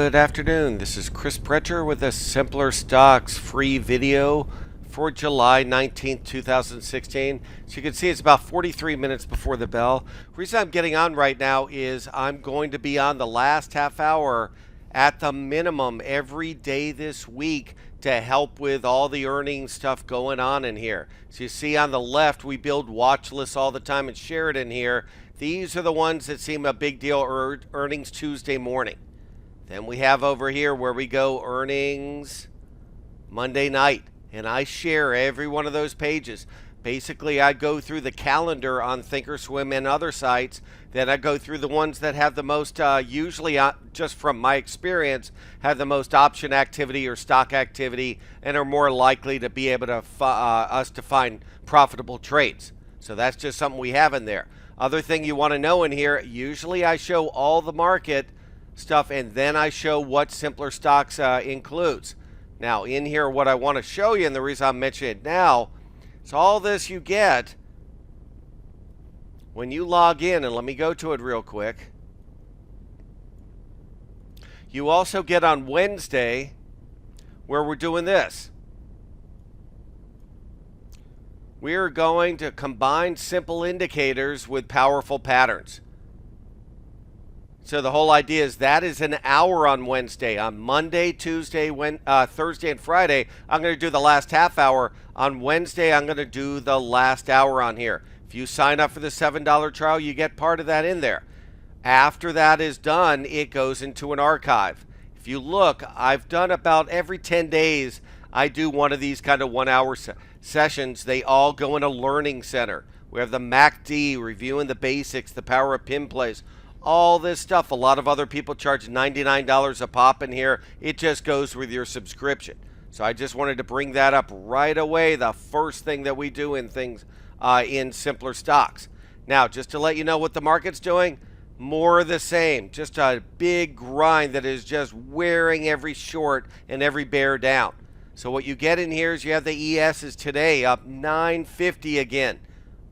Good afternoon. This is Chris Brecher with a Simpler Stocks free video for July 19th, 2016. So you can see it's about 43 minutes before the bell. The reason I'm getting on right now is I'm going to be on the last half hour at the minimum every day this week to help with all the earnings stuff going on in here. So you see on the left, we build watch lists all the time and share it in here. These are the ones that seem a big deal earnings Tuesday morning. Then we have over here where we go earnings Monday night, and I share every one of those pages. Basically, I go through the calendar on Thinkorswim and other sites. Then I go through the ones that have the most, usually just from my experience, have the most option activity or stock activity and are more likely to be able to us to find profitable trades. So that's just something we have in there. Other thing you want to know in here, usually I show all the market stuff and then I show what Simpler Stocks includes. Now in here what I want to show you, and the reason I'm mentioning it now, is all this you get when you log in, and let me go to it real quick. You also get on Wednesday where we're doing this. We're going to combine simple indicators with powerful patterns. So the whole idea is that is an hour on Wednesday. On Monday, Tuesday, Thursday, and Friday, I'm going to do the last half hour. On Wednesday, I'm going to do the last hour on here. If you sign up for the $7 trial, you get part of that in there. After that is done, it goes into an archive. If you look, I've done about every 10 days, I do one of these kind of 1 hour sessions. They all go in a learning center. We have the MACD, reviewing the basics, the power of pin plays. All this stuff. A lot of other people charge $99 a pop in here. It just goes with your subscription. So I just wanted to bring that up right away. The first thing that we do in things in Simpler Stocks. Now, just to let you know what the market's doing, more of the same. Just a big grind that is just wearing every short and every bear down. So what you get in here is you have the ESs today up 950 again.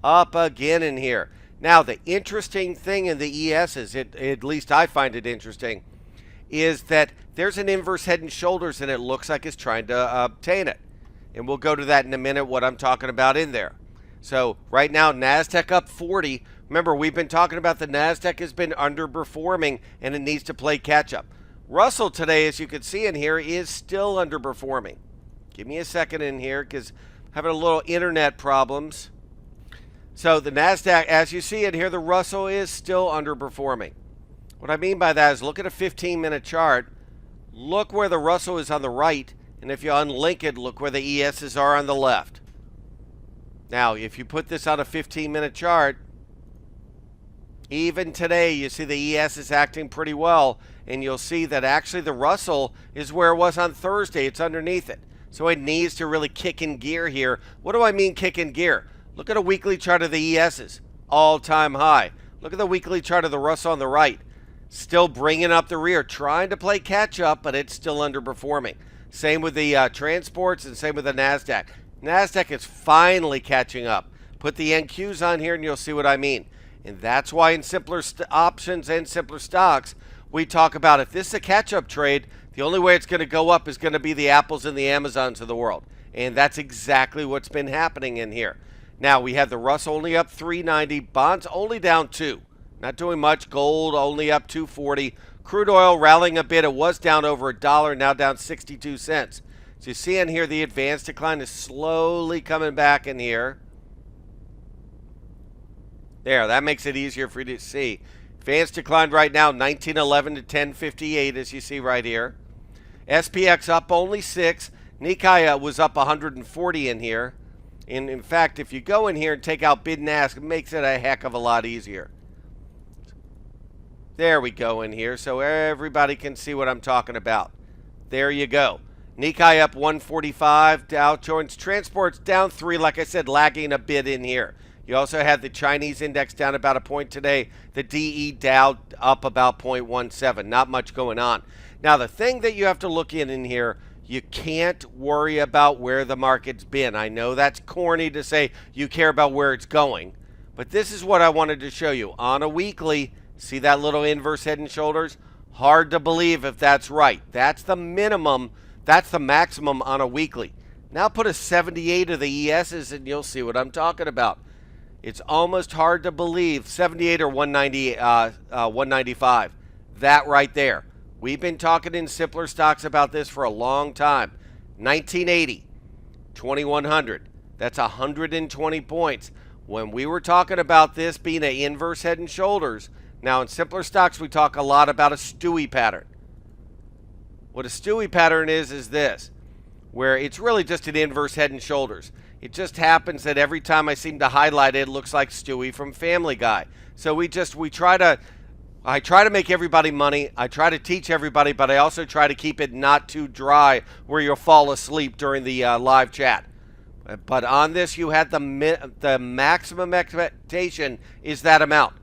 Up again in here. Now, the interesting thing in the ESs, at least I find it interesting, is that there's an inverse head and shoulders and it looks like it's trying to obtain it. And we'll go to that in a minute, what I'm talking about in there. So right now, NASDAQ up 40. Remember, we've been talking about the NASDAQ has been underperforming and it needs to play catch up. Russell today, as you can see in here, is still underperforming. Give me a second in here because I'm having a little internet problems. So the NASDAQ, as you see it here, the Russell is still underperforming. What I mean by that is look at a 15-minute chart. Look where the Russell is on the right. And if you unlink it, look where the ESs are on the left. Now, if you put this on a 15-minute chart, even today, you see the ES is acting pretty well. And you'll see that actually the Russell is where it was on Thursday. It's underneath it. So it needs to really kick in gear here. What do I mean kick in gear? Look at a weekly chart of the ESs, all-time high. Look at the weekly chart of the Russell on the right. Still bringing up the rear, trying to play catch-up, but it's still underperforming. Same with the transports and same with the NASDAQ. NASDAQ is finally catching up. Put the NQs on here and you'll see what I mean. And that's why in Simpler Options and Simpler Stocks, we talk about if this is a catch-up trade, the only way it's going to go up is going to be the Apples and the Amazons of the world. And that's exactly what's been happening in here. Now, we have the Russell only up 390, bonds only down 2. Not doing much. Gold only up 240. Crude oil rallying a bit. It was down over $1, now down 62 cents. So you see in here the advanced decline is slowly coming back in here. There, that makes it easier for you to see. Advanced decline right now, 1911 to 1058, as you see right here. SPX up only 6. Nikkei was up 140 in here. And in fact, if you go in here and take out bid and ask, it makes it a heck of a lot easier. There we go in here so everybody can see what I'm talking about. There you go. Nikkei up 145. Dow Jones Transports down 3, like I said, lagging a bit in here. You also had the Chinese index down about a point today. The DE Dow up about 0.17. Not much going on. Now, the thing that you have to look in here, you can't worry about where the market's been. I know that's corny to say you care about where it's going, but this is what I wanted to show you. On a weekly, see that little inverse head and shoulders? Hard to believe if that's right. That's the minimum. That's the maximum on a weekly. Now put a 78 of the ESs and you'll see what I'm talking about. It's almost hard to believe. 78 or 190, 195. That right there. We've been talking in simpler stocks about this for a long time. 1980, 2100. That's 120 points. When we were talking about this being an inverse head and shoulders, now in simpler stocks we talk a lot about a Stewie pattern. What a Stewie pattern is this, where it's really just an inverse head and shoulders. It just happens that every time I seem to highlight it, it looks like Stewie from Family Guy. So I try to make everybody money. I try to teach everybody, but I also try to keep it not too dry where you'll fall asleep during the live chat. But on this, you had the maximum expectation is that amount.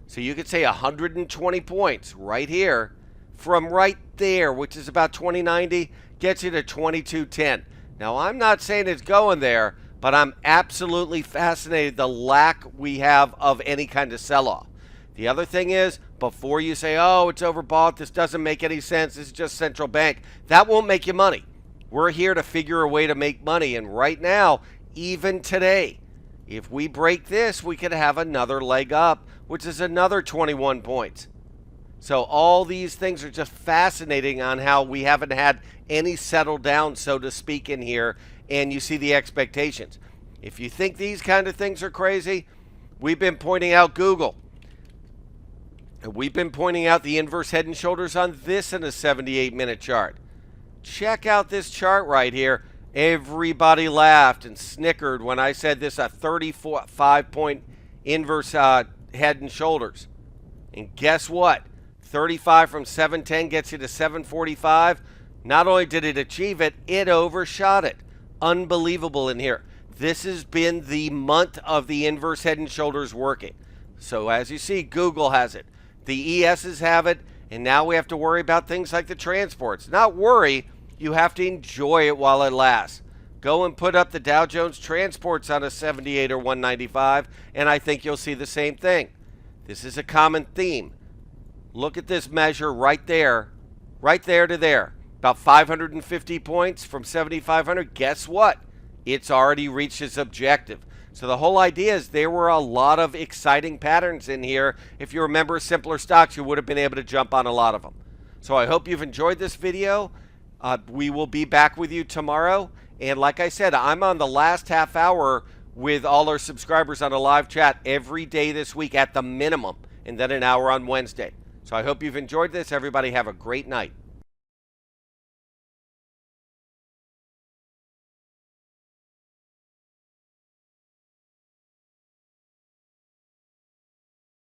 So you could say 120 points right here from right there, which is about 2090, gets you to 2210. Now, I'm not saying it's going there, but I'm absolutely fascinated the lack we have of any kind of sell-off. The other thing is, before you say, oh, it's overbought, this doesn't make any sense, this is just central bank, that won't make you money. We're here to figure a way to make money, and right now, even today, if we break this, we could have another leg up, which is another 21 points. So all these things are just fascinating on how we haven't had any settle down, so to speak, in here, and you see the expectations. If you think these kind of things are crazy, we've been pointing out Google. And we've been pointing out the inverse head and shoulders on this in a 78-minute chart. Check out this chart right here. Everybody laughed and snickered when I said this a 35-point inverse head and shoulders. And guess what? 35 from 710 gets you to 745. Not only did it achieve it, it overshot it. Unbelievable in here. This has been the month of the inverse head and shoulders working. So as you see, Google has it. The ESs have it. And now we have to worry about things like the transports. Not worry. You have to enjoy it while it lasts. Go and put up the Dow Jones transports on a 78 or 195, and I think you'll see the same thing. This is a common theme. Look at this measure right there to there. About 550 points from 7,500. Guess what? It's already reached its objective. So the whole idea is there were a lot of exciting patterns in here. If you remember simpler stocks, you would have been able to jump on a lot of them. So I hope you've enjoyed this video. We will be back with you tomorrow. And like I said, I'm on the last half hour with all our subscribers on a live chat every day this week at the minimum, and then an hour on Wednesday. So I hope you've enjoyed this. Everybody have a great night.